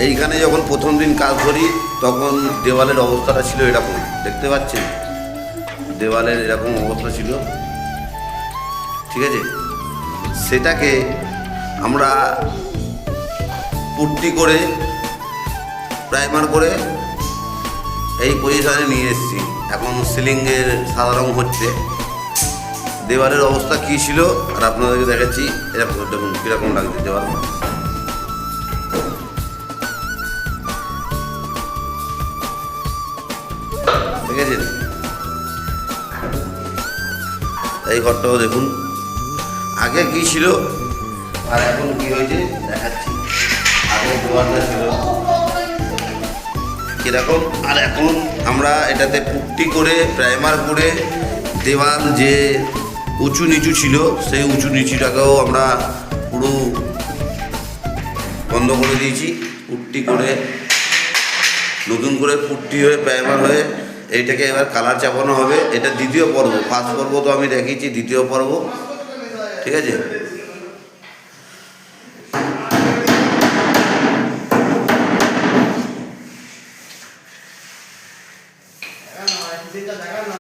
এইখানে যখন প্রথম দিন কাজ করি তখন দেওয়ালের অবস্থাটা ছিল এরকম, দেখতে পাচ্ছেন দেওয়ালের এরকম অবস্থা ছিল, ঠিক আছে। সেটাকে আমরা পুট্টি করে প্রাইমার করে এই পজিশনে নিয়ে এসেছি। এখন সিলিংয়ের সাদা রং হচ্ছে। দেওয়ালের অবস্থা কী ছিল আর আপনাদেরকে দেখাচ্ছি। এরকম দেখুন কীরকম লাগছে দেওয়াল, দেখেছেন। এই ঘরটাও দেখুন আগে কী ছিল আর এখন কী হয়েছে দেখাচ্ছি। আগে দেওয়ালটা ছিল কীরকম আর এখন আমরা এটাতে পুট্টি করে প্রাইমার করে দেওয়াল যে উঁচু নিচু ছিল সেই উঁচু নিচুটাকেও আমরা পুরো বন্ধ করে দিয়েছি। পুট্টি করে নতুন করে পুট্টি হয়ে প্রাইমার হয়ে এইটাকে এবার কালার চাপানো হবে। এটা দ্বিতীয় পর্ব, ফার্স্ট পর্ব তো আমি দেখিয়েছি, দ্বিতীয় পর্ব, ঠিক আছে।